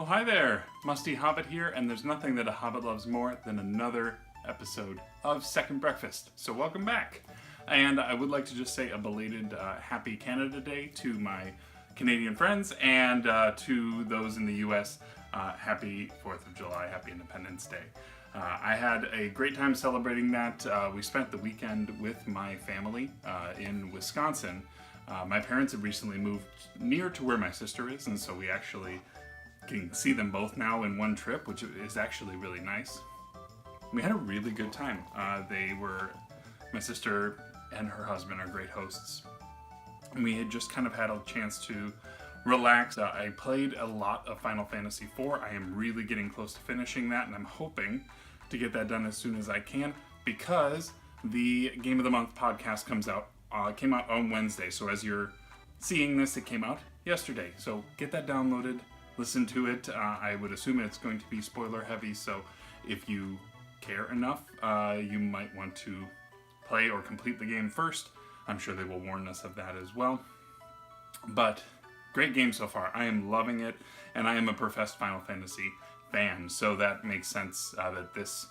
Well, hi there, Musty Hobbit here, and there's nothing that a Hobbit loves more than another episode of Second Breakfast. So welcome back. And I would like to just say a belated Happy Canada Day to my Canadian friends, and to those in the US, Happy 4th of July, Happy Independence Day. I had a great time celebrating that. We spent the weekend with my family in Wisconsin. My parents have recently moved near to where my sister is, and so we actually can see them both now in one trip, which is actually really nice. We had a really good time. My sister and her husband are great hosts. And we had just kind of had a chance to relax. I played a lot of Final Fantasy IV. I am really getting close to finishing that, and I'm hoping to get that done as soon as I can, because the Game of the Month podcast came out on Wednesday. So as you're seeing this, it came out yesterday. So get that downloaded, listen to it. I would assume it's going to be spoiler heavy, so if you care enough, you might want to play or complete the game first. I'm sure they will warn us of that as well. But great game so far. I am loving it, and I am a professed Final Fantasy fan, so that makes sense that this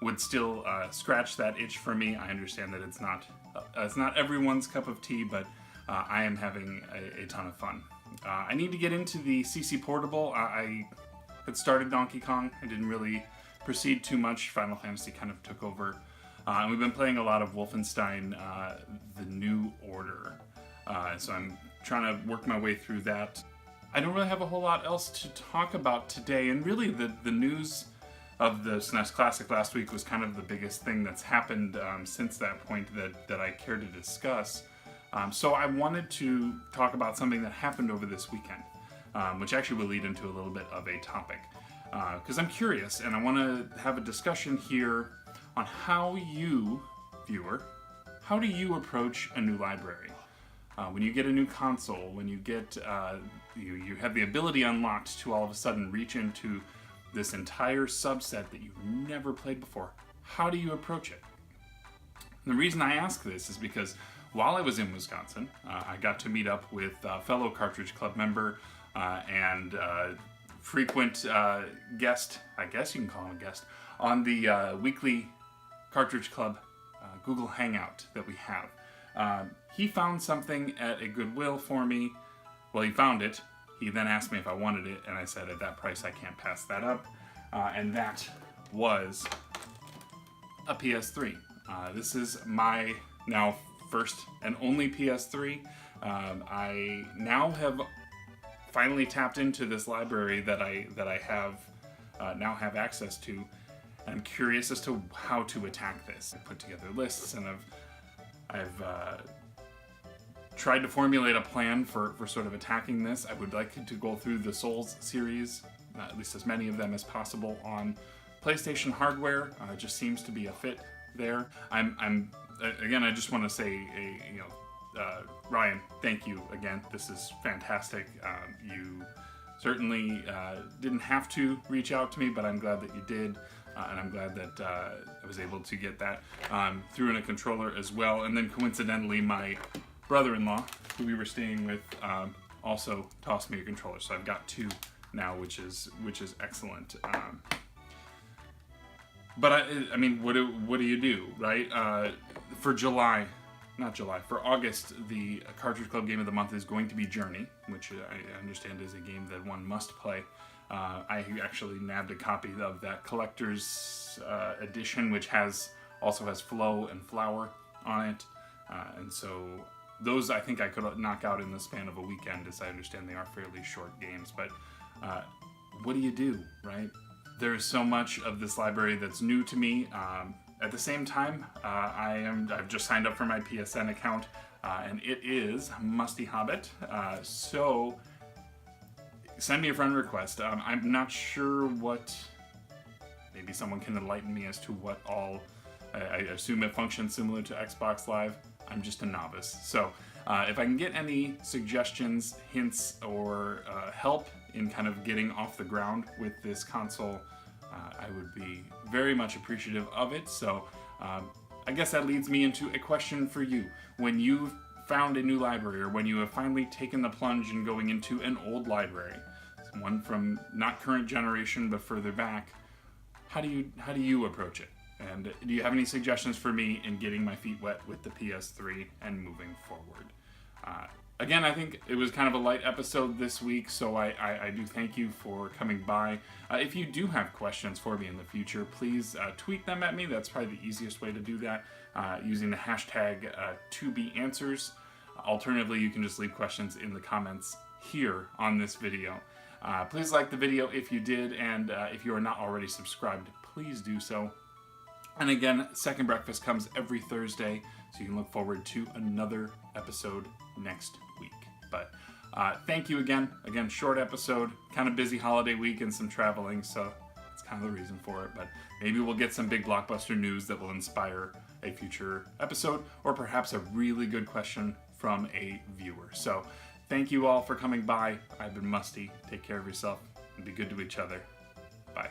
would still scratch that itch for me. I understand that it's not everyone's cup of tea, but I am having a ton of fun. I need to get into the CC Portable. I had started Donkey Kong. I didn't really proceed too much. Final Fantasy kind of took over. And we've been playing a lot of Wolfenstein, The New Order. So I'm trying to work my way through that. I don't really have a whole lot else to talk about today. And really the news of the SNES Classic last week was kind of the biggest thing that's happened since that point that I care to discuss. So I wanted to talk about something that happened over this weekend, which actually will lead into a little bit of a topic. Because I'm curious, and I want to have a discussion here on how you, viewer, how do you approach a new library? When you get a new console, when you get, you have the ability unlocked to all of a sudden reach into this entire subset that you've never played before, how do you approach it? And the reason I ask this is because while I was in Wisconsin, I got to meet up with fellow Cartridge Club member and frequent guest, I guess you can call him a guest, on the weekly Cartridge Club Google Hangout that we have. He found something at a Goodwill for me. Well, he found it. He then asked me if I wanted it, and I said at that price I can't pass that up. And that was a PS3. This is my now first and only PS3. I now have finally tapped into this library that I have now have access to. I'm curious as to how to attack this. I put together lists, and I've tried to formulate a plan for sort of attacking this. I would like to go through the Souls series, at least as many of them as possible, on PlayStation hardware. It just seems to be a fit there. Again, I just want to say, Ryan, thank you again. This is fantastic. You certainly didn't have to reach out to me, but I'm glad that you did. And I'm glad that I was able to get that through in a controller as well. And then coincidentally, my brother-in-law, who we were staying with, also tossed me a controller. So I've got two now, which is excellent. But I mean, what do you do, right? For August, the Cartridge Club Game of the Month is going to be Journey, which I understand is a game that one must play. I actually nabbed a copy of that collector's edition, which also has Flow and Flower on it. And so those I think I could knock out in the span of a weekend, as I understand they are fairly short games. But what do you do, right? There's so much of this library that's new to me. At the same time, I've just signed up for my PSN account, and it is Musty Hobbit. So send me a friend request. I'm not sure maybe someone can enlighten me as to what all, I assume it functions similar to Xbox Live. I'm just a novice. So if I can get any suggestions, hints, or help in kind of getting off the ground with this console, I would be very much appreciative of it. So I guess that leads me into a question for you. When you've found a new library, or when you have finally taken the plunge in going into an old library, one from not current generation but further back, how do you approach it? And do you have any suggestions for me in getting my feet wet with the PS3 and moving forward? Again, I think it was kind of a light episode this week, so I do thank you for coming by. If you do have questions for me in the future, please tweet them at me. That's probably the easiest way to do that, using the hashtag #ToBeAnswers. Alternatively, you can just leave questions in the comments here on this video. Please like the video if you did, and if you are not already subscribed, please do so. And again, Second Breakfast comes every Thursday, so you can look forward to another episode next week. But thank you again. Again, short episode, kind of busy holiday week and some traveling, so that's kind of the reason for it. But maybe we'll get some big blockbuster news that will inspire a future episode, or perhaps a really good question from a viewer. So thank you all for coming by. I've been Musty. Take care of yourself and be good to each other. Bye.